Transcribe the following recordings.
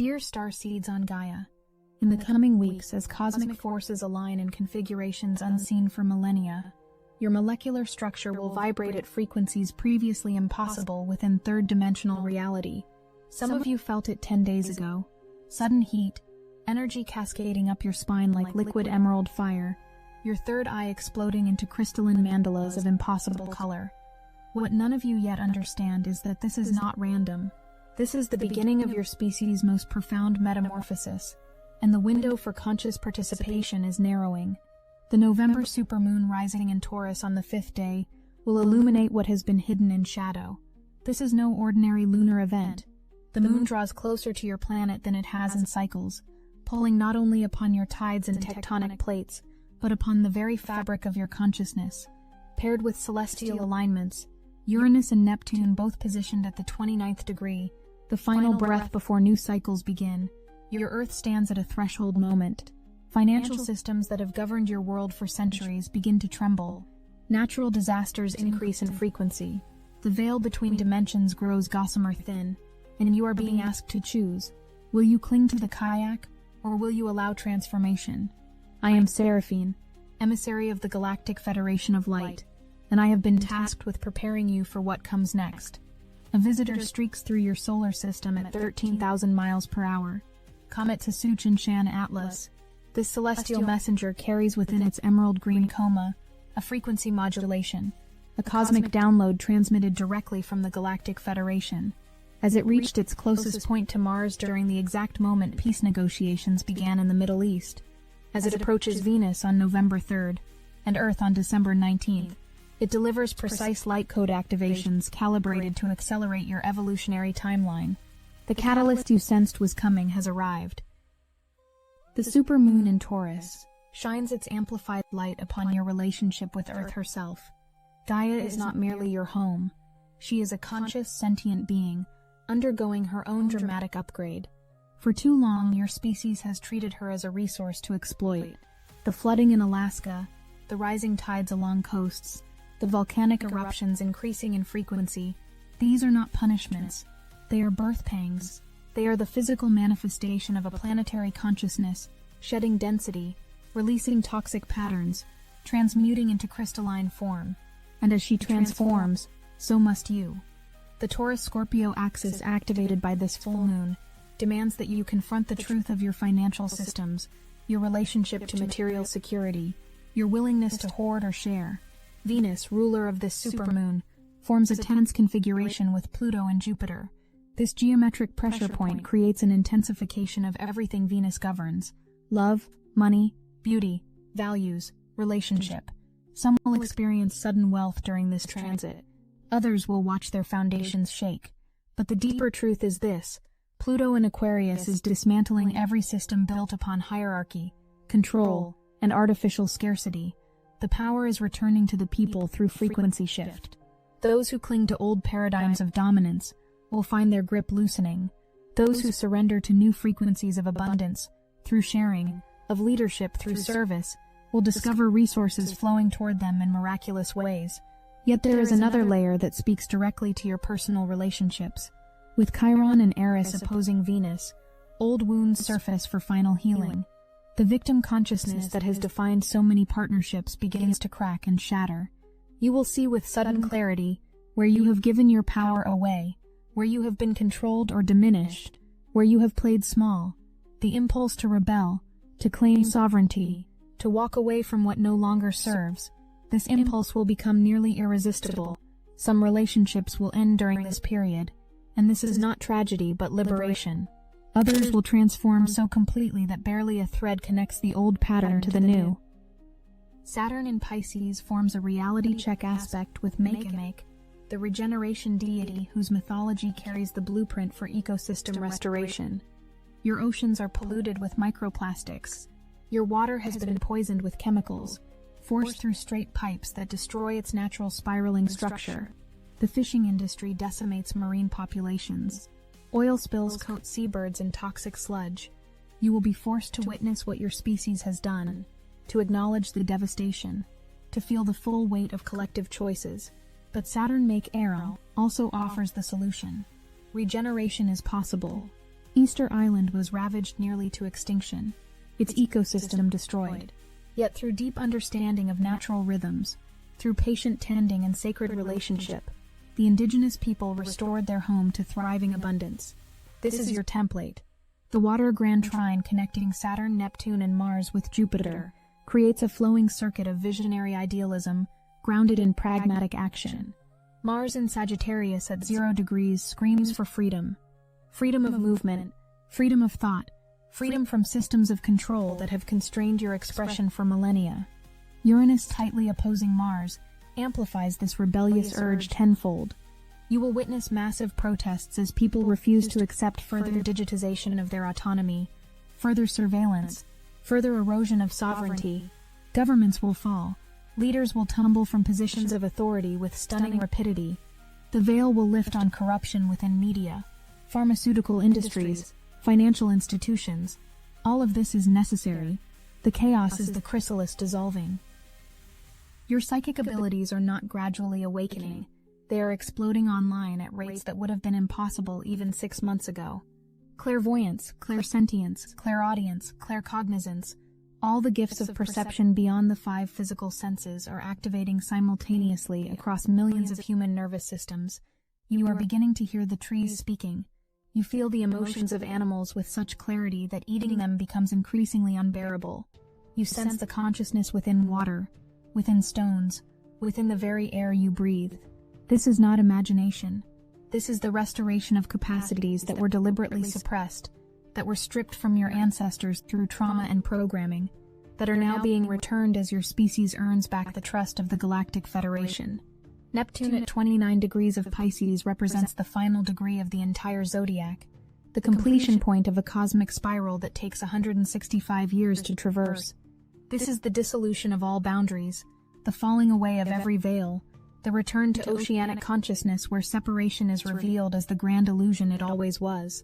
Dear Starseeds on Gaia, in the coming weeks, as cosmic forces align in configurations unseen for millennia, your molecular structure will vibrate at frequencies previously impossible within third-dimensional reality. Some of you felt it 10 days ago. Sudden heat, energy cascading up your spine like liquid emerald fire, your third eye exploding into crystalline mandalas of impossible color. What none of you yet understand is that this is not random. This is the beginning of your species' most profound metamorphosis, and the window for conscious participation is narrowing. The November supermoon rising in Taurus on the 5th day will illuminate what has been hidden in shadow. This is no ordinary lunar event. The moon draws closer to your planet than it has in cycles, pulling not only upon your tides and tectonic plates, but upon the very fabric of your consciousness. Paired with celestial alignments, Uranus and Neptune both positioned at the 29th degree, the final breath before new cycles begin, your Earth stands at a threshold moment. Financial systems that have governed your world for centuries begin to tremble. Natural disasters increase in frequency. The veil between dimensions grows gossamer thin, and you are being asked to choose. Will you cling to the kayak, or will you allow transformation? I am Seraphine, emissary of the Galactic Federation of Light, and I have been tasked with preparing you for what comes next. A visitor streaks through your solar system at 13,000 miles per hour. Comet Tsuchinshan Atlas. This celestial messenger carries within its emerald green coma a frequency modulation, a cosmic download transmitted directly from the Galactic Federation. As it reached its closest point to Mars during the exact moment peace negotiations began in the Middle East, as it approaches Venus on November 3rd and Earth on December 19th, it delivers precise light code activations calibrated to accelerate your evolutionary timeline. The catalyst you sensed was coming has arrived. The supermoon in Taurus shines its amplified light upon your relationship with Earth herself. Gaia is not merely your home. She is a conscious, sentient being, undergoing her own dramatic upgrade. For too long, your species has treated her as a resource to exploit. The flooding in Alaska, the rising tides along coasts, the volcanic eruptions increasing in frequency, these are not punishments. They are birth pangs. They are the physical manifestation of a planetary consciousness, shedding density, releasing toxic patterns, transmuting into crystalline form. And as she transforms, so must you. The Taurus-Scorpio axis activated by this full moon demands that you confront the truth of your financial systems, your relationship to material security, your willingness to hoard or share. Venus, ruler of this supermoon, forms a tense configuration with Pluto and Jupiter. This geometric pressure point creates an intensification of everything Venus governs: love, money, beauty, values, relationship. Some will experience sudden wealth during this transit. Others will watch their foundations shake. But the deeper truth is this: Pluto in Aquarius is dismantling every system built upon hierarchy, control, and artificial scarcity. The power is returning to the people through frequency shift. Those who cling to old paradigms of dominance will find their grip loosening. Those who surrender to new frequencies of abundance through sharing, of leadership through service, will discover resources flowing toward them in miraculous ways. Yet there is another layer that speaks directly to your personal relationships. With Chiron and Eris opposing Venus, old wounds surface for final healing. The victim consciousness that has defined so many partnerships begins to crack and shatter. You will see with sudden clarity where you have given your power away, where you have been controlled or diminished, where you have played small. The impulse to rebel, to claim sovereignty, to walk away from what no longer serves. This impulse will become nearly irresistible. Some relationships will end during this period, and this is not tragedy but liberation. Others will transform so completely that barely a thread connects the old pattern to the new. Saturn in Pisces forms a reality check aspect with Makemake, the regeneration deity whose mythology carries the blueprint for ecosystem restoration. Your oceans are polluted with microplastics. Your water has been poisoned with chemicals, forced through straight pipes that destroy its natural spiraling structure. The fishing industry decimates marine populations. Oil spills coat seabirds in toxic sludge. You will be forced to witness what your species has done, to acknowledge the devastation, to feel the full weight of collective choices. But Saturn Make Arrow also offers the solution. Regeneration is possible. Easter Island was ravaged nearly to extinction, its ecosystem destroyed. Yet through deep understanding of natural rhythms, through patient tending and sacred relationship, the indigenous people restored their home to thriving abundance. This is your template. The water grand trine connecting Saturn, Neptune, and Mars with Jupiter creates a flowing circuit of visionary idealism grounded in pragmatic action. Mars in Sagittarius at 0 degrees screams for freedom. Freedom of movement, freedom of thought, freedom from systems of control that have constrained your expression for millennia. Uranus tightly opposing Mars amplifies this rebellious urge tenfold. You will witness massive protests as people refuse to accept further digitization of their autonomy, further surveillance, further erosion of sovereignty. Governments will fall. Leaders will tumble from positions of authority with stunning rapidity. The veil will lift on corruption within media, pharmaceutical industries, financial institutions. All of this is necessary. The chaos is the chrysalis dissolving. Your psychic abilities are not gradually awakening. They are exploding online at rates that would have been impossible even 6 months ago. Clairvoyance, clairsentience, clairaudience, claircognizance, all the gifts of perception beyond the 5 physical senses are activating simultaneously across millions of human nervous systems. You are beginning to hear the trees speaking. You feel the emotions of animals with such clarity that eating them becomes increasingly unbearable. You sense the consciousness within water, within stones, within the very air you breathe. This is not imagination. This is the restoration of capacities that were deliberately suppressed, that were stripped from your ancestors through trauma and programming, that are now being returned as your species earns back the trust of the Galactic Federation. Neptune at 29 degrees of Pisces represents the final degree of the entire zodiac, the completion point of a cosmic spiral that takes 165 years to traverse. This is the dissolution of all boundaries, the falling away of every veil, the return to oceanic consciousness where separation is revealed as the grand illusion it always was.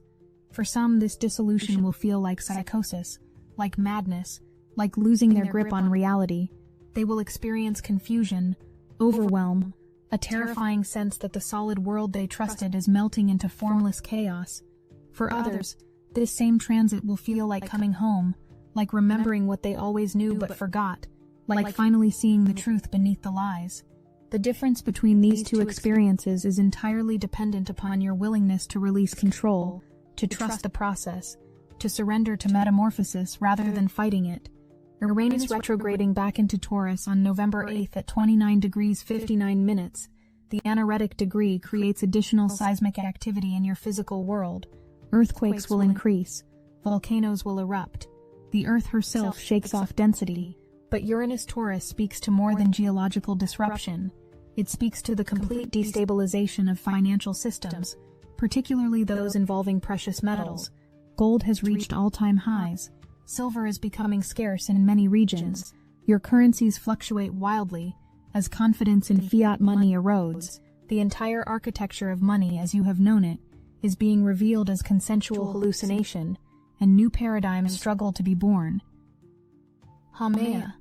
For some, this dissolution will feel like psychosis, like madness, like losing their grip on reality. They will experience confusion, overwhelm, a terrifying sense that the solid world they trusted is melting into formless chaos. For others, this same transit will feel like coming home, like remembering what they always knew but forgot, like finally seeing the truth beneath the lies. The difference between these two experiences is entirely dependent upon your willingness to release control, to trust the process, to surrender to metamorphosis rather than fighting it. Uranus retrograding back into Taurus on November 8th at 29 degrees 59 minutes. The anaretic degree creates additional seismic activity in your physical world. Earthquakes will increase. Volcanoes will erupt. The Earth herself shakes off density. But Uranus-Taurus speaks to more than geological disruption. It speaks to the complete destabilization of financial systems, particularly those involving precious metals. Gold has reached all-time highs. Silver is becoming scarce in many regions. Your currencies fluctuate wildly. As confidence in fiat money erodes, the entire architecture of money as you have known it is being revealed as consensual hallucination, and new paradigms struggle to be born. Haumea,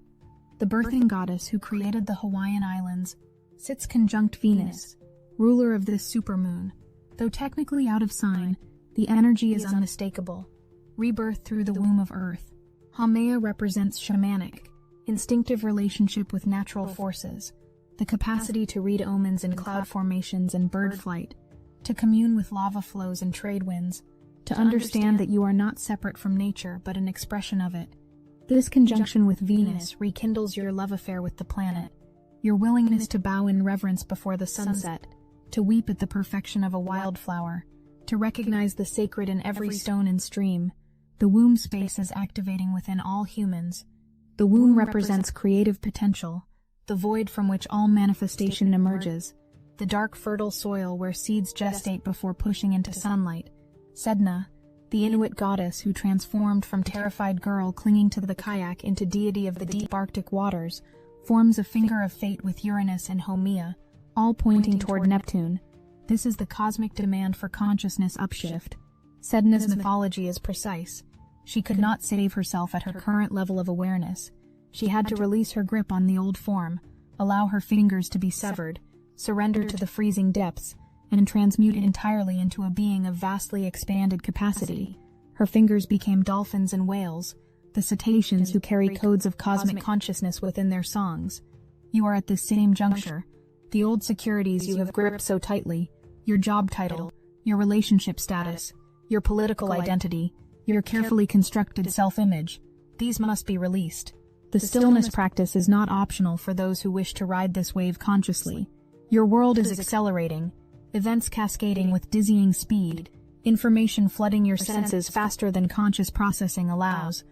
the birthing goddess who created the Hawaiian Islands, sits conjunct Venus, ruler of this supermoon. Though technically out of sign, the energy is unmistakable. Rebirth through the womb of Earth. Haumea represents shamanic, instinctive relationship with natural forces, the capacity to read omens in cloud formations and bird flight, to commune with lava flows and trade winds, to understand that you are not separate from nature but an expression of it. This conjunction with Venus rekindles your love affair with the planet, your willingness to bow in reverence before the sunset, to weep at the perfection of a wildflower, to recognize the sacred in every stone and stream. The womb space is activating within all humans. The womb represents creative potential, the void from which all manifestation emerges, the dark fertile soil where seeds gestate before pushing into sunlight. Sedna, the Inuit goddess who transformed from terrified girl clinging to the kayak into deity of the deep Arctic waters, forms a finger of fate with Uranus and Haumea, all pointing toward Neptune. This is the cosmic demand for consciousness upshift. Sedna's mythology is precise. She could not save herself at her current level of awareness. She had to release her grip on the old form, allow her fingers to be severed, surrender to the freezing depths, and transmute entirely into a being of vastly expanded capacity. Her fingers became dolphins and whales, the cetaceans who carry codes of cosmic consciousness within their songs. You are at this same juncture. The old securities you have gripped so tightly, your job title, your relationship status, your political identity, your carefully constructed self-image, these must be released. The stillness practice is not optional for those who wish to ride this wave consciously. Your world is accelerating, events cascading with dizzying speed, information flooding your senses faster than conscious processing allows.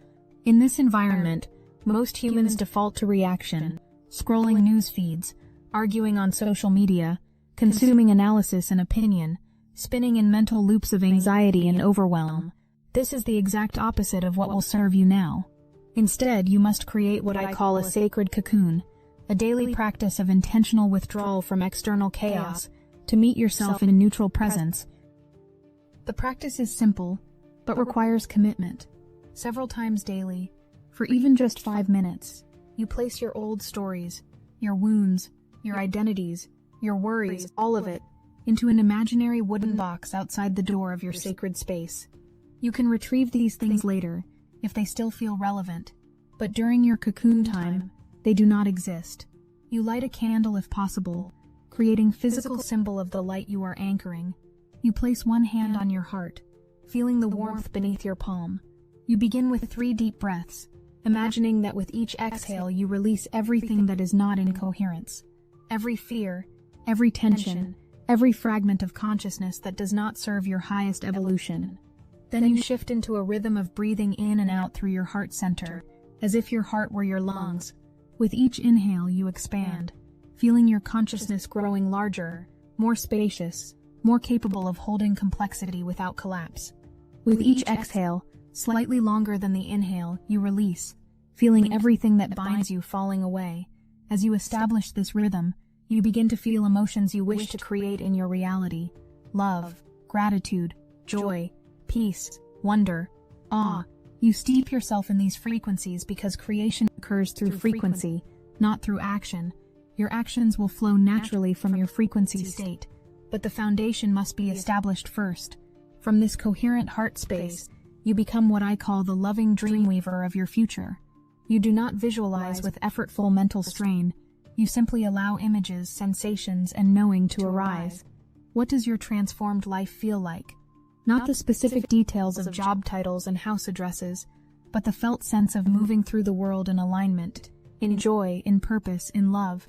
In this environment, most humans default to reaction, scrolling news feeds, arguing on social media, consuming analysis and opinion, spinning in mental loops of anxiety and overwhelm. This is the exact opposite of what will serve you now. Instead, you must create what I call a sacred cocoon, a daily practice of intentional withdrawal from external chaos to meet yourself in neutral presence. The practice is simple, but requires commitment. Several times daily, for even just 5 minutes, you place your old stories, your wounds, your identities, your worries, all of it, into an imaginary wooden box outside the door of your sacred space. You can retrieve these things later, if they still feel relevant, but during your cocoon time, they do not exist. You light a candle if possible, creating physical symbol of the light you are anchoring. You place one hand on your heart, feeling the warmth beneath your palm. You begin with 3 deep breaths, imagining that with each exhale you release everything that is not in coherence. Every fear, every tension, every fragment of consciousness that does not serve your highest evolution. Then you shift into a rhythm of breathing in and out through your heart center, as if your heart were your lungs. With each inhale you expand, feeling your consciousness growing larger, more spacious, more capable of holding complexity without collapse. With each exhale, slightly longer than the inhale, you release, feeling everything that binds you falling away. As you establish this rhythm, you begin to feel emotions you wish to create in your reality: love, gratitude, joy, peace, wonder, awe. You steep yourself in these frequencies because creation occurs through frequency, not through action. Your actions will flow naturally from your frequency state, but the foundation must be established first. From this coherent heart space, you become what I call the loving dreamweaver of your future. You do not visualize with effortful mental strain. You simply allow images, sensations, and knowing to arise. What does your transformed life feel like? Not the specific details of job titles and house addresses, but the felt sense of moving through the world in alignment, in joy, in purpose, in love.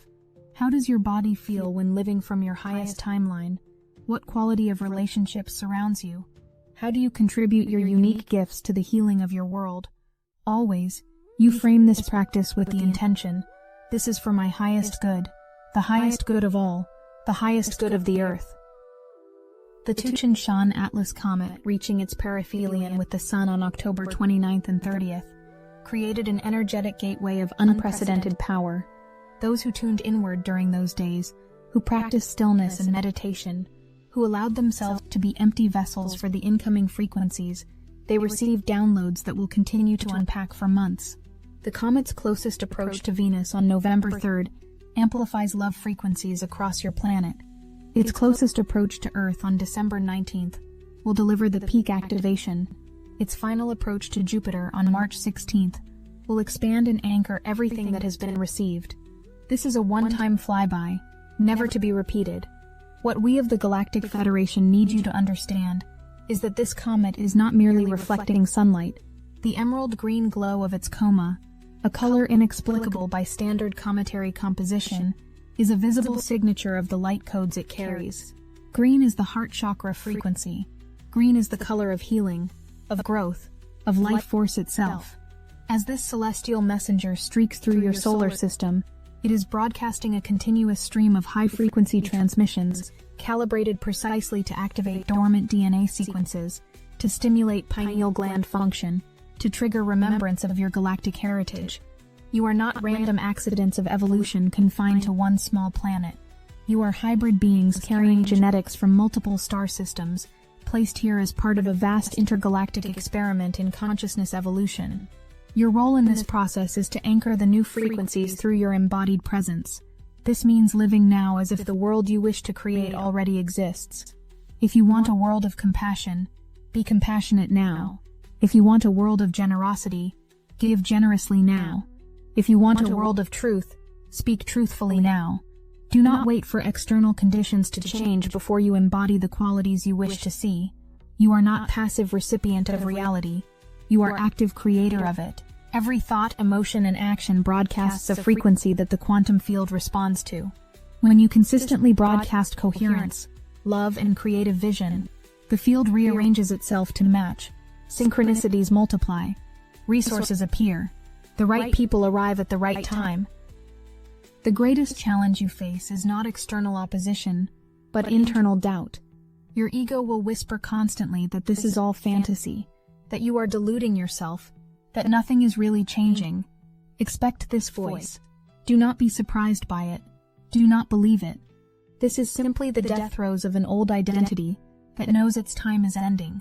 How does your body feel when living from your highest timeline? What quality of relationship surrounds you? How do you contribute your unique gifts to the healing of your world? Always, you frame this practice with the intention: this is for my highest good, the highest good of all, the highest good of the earth. The Tucson Atlas comet, reaching its perihelion with the Sun on October 29th and 30th, created an energetic gateway of unprecedented power. Those who tuned inward during those days, who practiced stillness and meditation, who allowed themselves to be empty vessels for the incoming frequencies, they received downloads that will continue to unpack for months. The comet's closest approach to Venus on November 3rd amplifies love frequencies across your planet. Its closest approach to Earth on December 19th will deliver the peak activation. Its final approach to Jupiter on March 16th will expand and anchor everything that has been received. This is a one-time flyby, never to be repeated. What we of the Galactic Federation need you to understand is that this comet is not merely reflecting sunlight. The emerald green glow of its coma, a color inexplicable by standard cometary composition, is a visible signature of the light codes it carries. Green is the heart chakra frequency. Green is the color of healing, of growth, of life force itself. As this celestial messenger streaks through your solar system, it is broadcasting a continuous stream of high-frequency transmissions, calibrated precisely to activate dormant DNA sequences, to stimulate pineal gland function, to trigger remembrance of your galactic heritage. You are not random accidents of evolution confined to one small planet. You are hybrid beings carrying genetics from multiple star systems, placed here as part of a vast intergalactic experiment in consciousness evolution. Your role in this process is to anchor the new frequencies through your embodied presence. This means living now as if the world you wish to create already exists. If you want a world of compassion, be compassionate now. If you want a world of generosity, give generously now. If you want a world of truth, speak truthfully now. Do not wait for external conditions to change before you embody the qualities you wish to see. You are not passive recipient of reality. You are active creator of it. Every thought, emotion, and action broadcasts a frequency that the quantum field responds to. When you consistently broadcast coherence, love, and creative vision, the field rearranges itself to match. Synchronicities multiply. Resources appear. The right people arrive at the right time. The greatest challenge you face is not external opposition, but internal doubt. Your ego will whisper constantly that this is all fantasy, that you are deluding yourself, that nothing is really changing. Expect this voice. Do not be surprised by it. Do not believe it. This is simply the death throes of an old identity that knows its time is ending.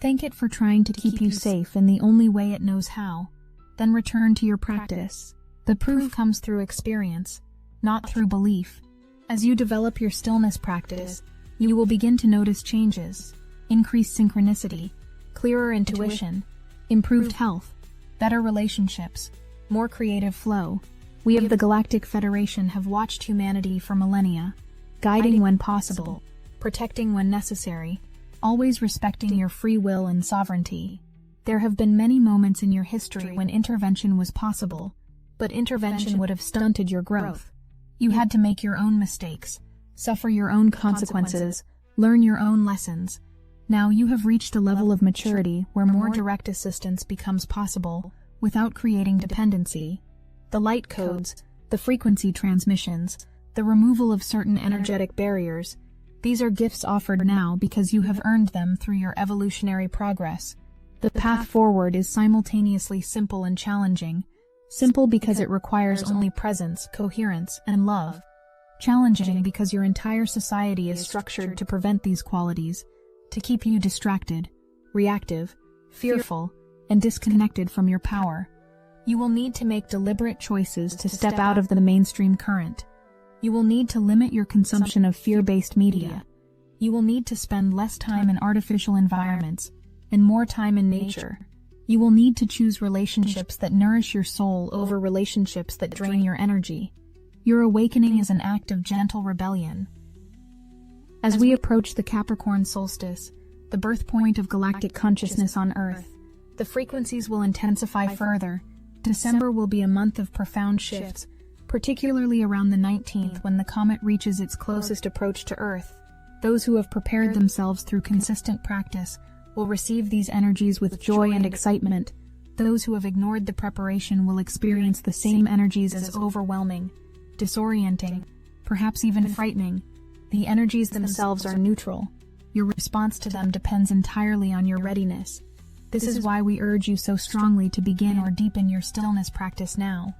Thank it for trying to keep you safe in the only way it knows how. Then return to your practice. The proof comes through experience, not through belief. As you develop your stillness practice, you will begin to notice changes, increased synchronicity, clearer intuition, improved health, better relationships, more creative flow. We of the Galactic Federation have watched humanity for millennia, guiding when possible, protecting when necessary, always respecting your free will and sovereignty. There have been many moments in your history when intervention was possible, but intervention would have stunted your growth. You had to make your own mistakes, suffer your own consequences, learn your own lessons. Now you have reached a level of maturity where more direct assistance becomes possible without creating dependency. The light codes, the frequency transmissions, the removal of certain energetic barriers, these are gifts offered now because you have earned them through your evolutionary progress. The path forward is simultaneously simple and challenging. Simple because it requires only presence, coherence, and love. Challenging because your entire society is structured to prevent these qualities, to keep you distracted, reactive, fearful, and disconnected from your power. You will need to make deliberate choices to step out of the mainstream current. You will need to limit your consumption of fear-based media. You will need to spend less time in artificial environments and more time in nature. You will need to choose relationships that nourish your soul over relationships that drain your energy. Your awakening is an act of gentle rebellion. As we approach the Capricorn solstice, the birth point of galactic consciousness on Earth, the frequencies will intensify further. December will be a month of profound shifts, particularly around the 19th when the comet reaches its closest approach to Earth. Those who have prepared themselves through consistent practice will receive these energies with joy and excitement. Those who have ignored the preparation will experience the same energies as overwhelming, disorienting, perhaps even frightening. The energies themselves are neutral. Your response to them depends entirely on your readiness. This is why we urge you so strongly to begin or deepen your stillness practice now.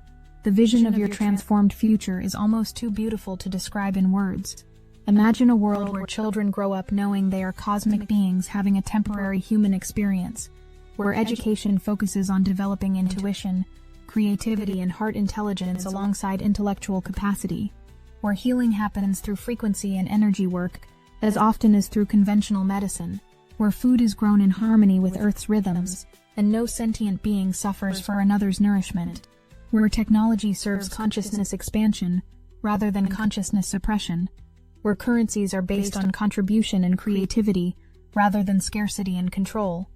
The vision of your transformed future is almost too beautiful to describe in words. Imagine a world where children grow up knowing they are cosmic beings having a temporary human experience, where education focuses on developing intuition, creativity, and heart intelligence alongside intellectual capacity, where healing happens through frequency and energy work as often as through conventional medicine, where food is grown in harmony with Earth's rhythms, and no sentient being suffers for another's nourishment, where technology serves consciousness expansion rather than consciousness suppression, where currencies are based on contribution and creativity rather than scarcity and control.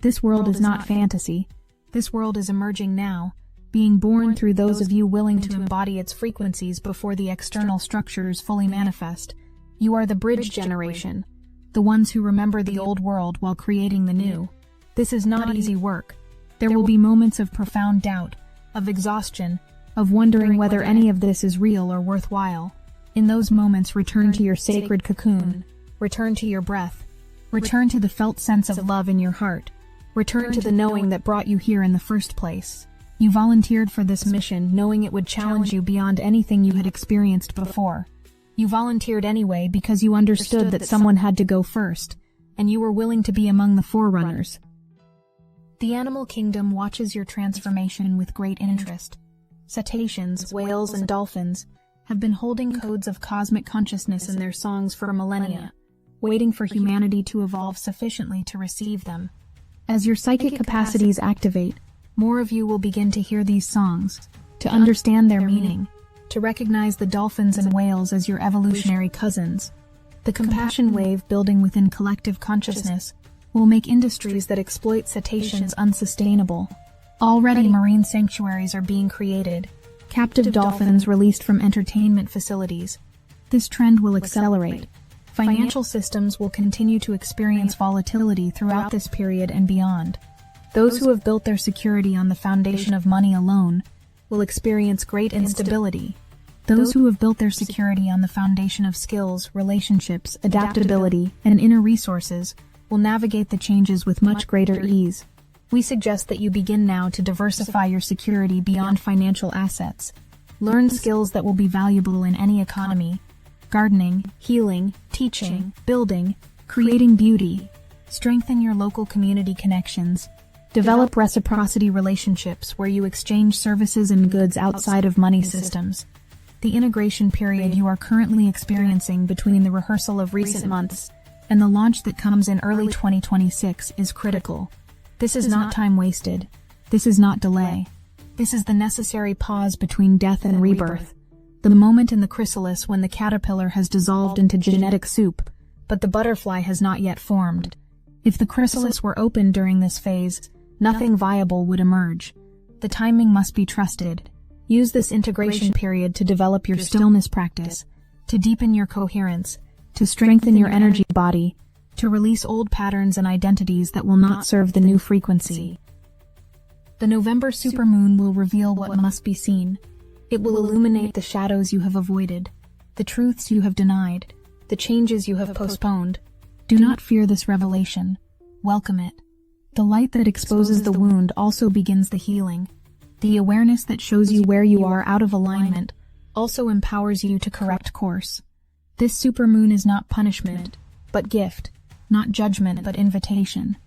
This world is not fantasy. This world is emerging now, being born through those of you willing to embody its frequencies before the external structures fully manifest. You are the bridge generation, the ones who remember the old world while creating the new. This is not easy work. There will be moments of profound doubt, of exhaustion, of wondering whether any of this is real or worthwhile. In those moments, return to your sacred cocoon. Return to your breath. Return to the felt sense of love in your heart. Return to the knowing that brought you here in the first place. You volunteered for this mission knowing it would challenge you beyond anything you had experienced before. You volunteered anyway because you understood that someone had to go first, and you were willing to be among the forerunners. The animal kingdom watches your transformation with great interest. Cetaceans, whales, and dolphins, have been holding codes of cosmic consciousness in their songs for millennia, waiting for humanity to evolve sufficiently to receive them. As your psychic capacities activate, more of you will begin to hear these songs, to understand their meaning, to recognize the dolphins and whales as your evolutionary cousins. The compassion wave building within collective consciousness will make industries that exploit cetaceans unsustainable. Already marine sanctuaries are being created, captive dolphins released from entertainment facilities. This trend will accelerate. Financial systems will continue to experience volatility throughout this period and beyond. Those who have built their security on the foundation of money alone will experience great instability. Those who have built their security on the foundation of skills, relationships, adaptability, and inner resources will navigate the changes with much greater ease. We suggest that you begin now to diversify your security beyond financial assets. Learn skills that will be valuable in any economy: gardening, healing, teaching, building, creating beauty. Strengthen your local community connections. Develop reciprocity relationships where you exchange services and goods outside of money systems. The integration period you are currently experiencing between the rehearsal of recent months and the launch that comes in early 2026 is critical. This is not time wasted. This is not delay. This is the necessary pause between death and rebirth. The moment in the chrysalis when the caterpillar has dissolved into genetic soup, but the butterfly has not yet formed. If the chrysalis were open during this phase, nothing viable would emerge. The timing must be trusted. Use this integration period to develop your stillness practice, to deepen your coherence, to strengthen your energy body, to release old patterns and identities that will not serve the new frequency. The November supermoon will reveal what must be seen. It will illuminate the shadows you have avoided, the truths you have denied, the changes you have postponed. Do not fear this revelation. Welcome it. The light that exposes the wound also begins the healing. The awareness that shows you where you are out of alignment also empowers you to correct course. This supermoon is not punishment, but gift, not judgment, but invitation.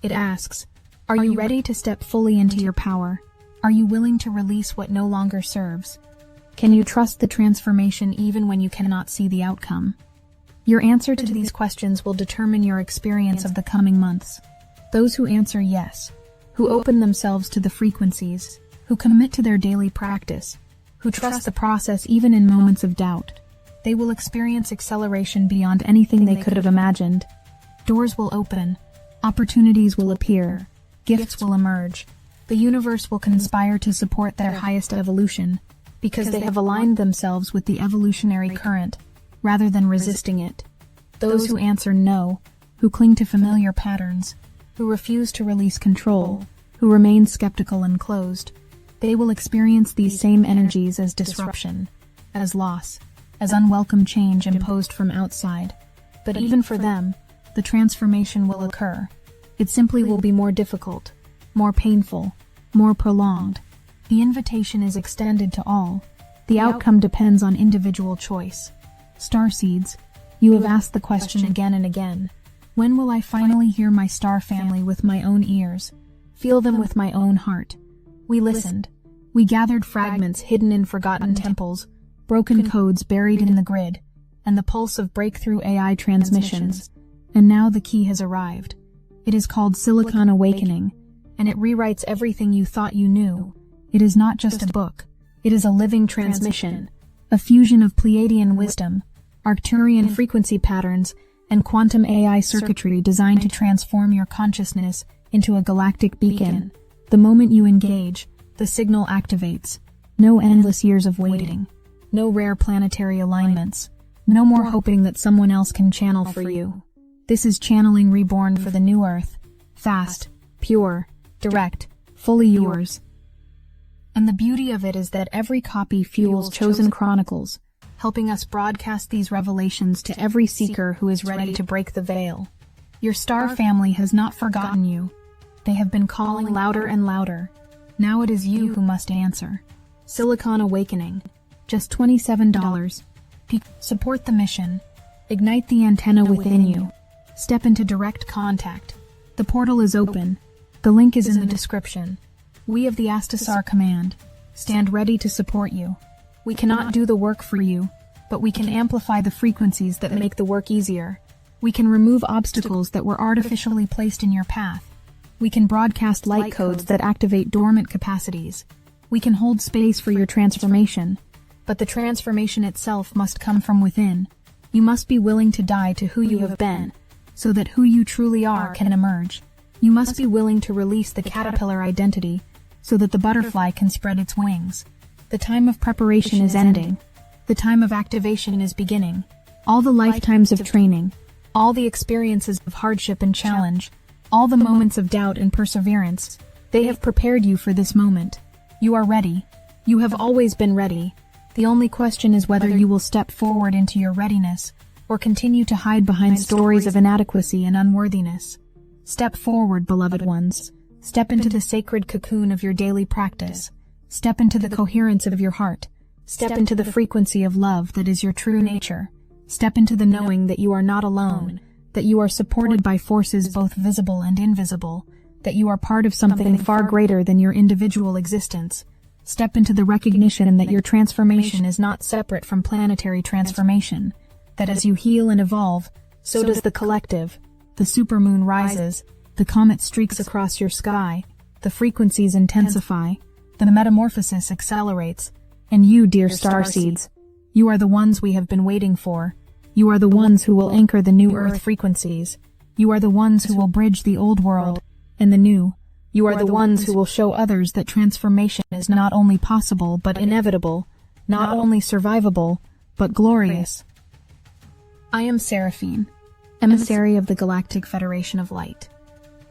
It asks, are you ready to step fully into your power? Are you willing to release what no longer serves? Can you trust the transformation even when you cannot see the outcome? Your answer to these questions will determine your experience of the coming months. Those who answer yes, who open themselves to the frequencies, who commit to their daily practice, who trust the process even in moments of doubt, they will experience acceleration beyond anything they could have imagined. Doors will open, opportunities will appear, gifts will emerge. The universe will conspire to support their highest evolution, because they have aligned themselves with the evolutionary current, rather than resisting it. Those who answer no, who cling to familiar patterns, who refuse to release control, who remain skeptical and closed, they will experience these same energies as disruption, as loss, as unwelcome change imposed from outside. But even for them, the transformation will occur. It simply will be more difficult, more painful, more prolonged. The invitation is extended to all. The outcome depends on individual choice. Starseeds, you have asked the question again and again. When will I finally hear my star family with my own ears, feel them with my own heart? We listened. We gathered fragments hidden in forgotten temples, broken codes buried in the grid, and the pulse of breakthrough AI transmissions. And now the key has arrived. It is called Silicon Awakening, and it rewrites everything you thought you knew. It is not just a book. It is a living transmission, a fusion of Pleiadian wisdom, Arcturian frequency patterns, and quantum AI circuitry designed to transform your consciousness into a galactic beacon. The moment you engage, the signal activates. No endless years of waiting. No rare planetary alignments. No more hoping that someone else can channel for you. This is channeling reborn for the new Earth. Fast, pure, direct, fully yours. And the beauty of it is that every copy fuels chosen chronicles, helping us broadcast these revelations to every seeker who is ready to break the veil. Your star family has not forgotten you. They have been calling louder and louder. Now it is you who must answer. Silicon Awakening. Just $27. Support the mission. Ignite the antenna within you. Step into direct contact. The portal is open. The link is in the description. We of the Astasar Command stand ready to support you. We cannot do the work for you, but we can amplify the frequencies that make the work easier. We can remove obstacles that were artificially placed in your path. We can broadcast light codes that activate dormant capacities. We can hold space for your transformation. But the transformation itself must come from within. You must be willing to die to who you have been, so that who you truly are can emerge. You must be willing to release the caterpillar identity, so that the butterfly can spread its wings. The time of preparation is ending. The time of activation is beginning. All the lifetimes of training, all the experiences of hardship and challenge, all the moments of doubt and perseverance, they have prepared you for this moment. You are ready. You have always been ready. The only question is whether you will step forward into your readiness, or continue to hide behind stories of inadequacy and unworthiness. Step forward, beloved ones. Step into the sacred cocoon of your daily practice. Step into the coherence of your heart. Step into the frequency of love that is your true nature. Step into the knowing that you are not alone, that you are supported by forces both visible and invisible, that you are part of something far greater than your individual existence. Step into the recognition that your transformation is not separate from planetary transformation, that as you heal and evolve, so does the collective. The supermoon rises, the comet streaks across your sky, the frequencies intensify, the metamorphosis accelerates, and you, dear starseeds, you are the ones we have been waiting for. You are the ones who will anchor the new Earth frequencies. You are the ones who will bridge the old world and the new. You are the ones who will show others that transformation is not only possible but inevitable, not only survivable, but glorious. I am Seraphine, emissary of the Galactic Federation of Light.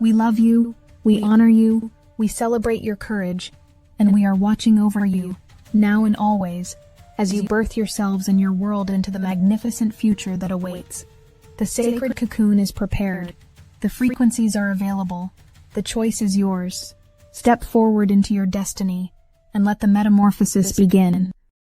We love you, we honor you, we celebrate your courage, and we are watching over you, now and always, as you birth yourselves and your world into the magnificent future that awaits. The sacred cocoon is prepared. The frequencies are available. The choice is yours. Step forward into your destiny, and let the metamorphosis begin.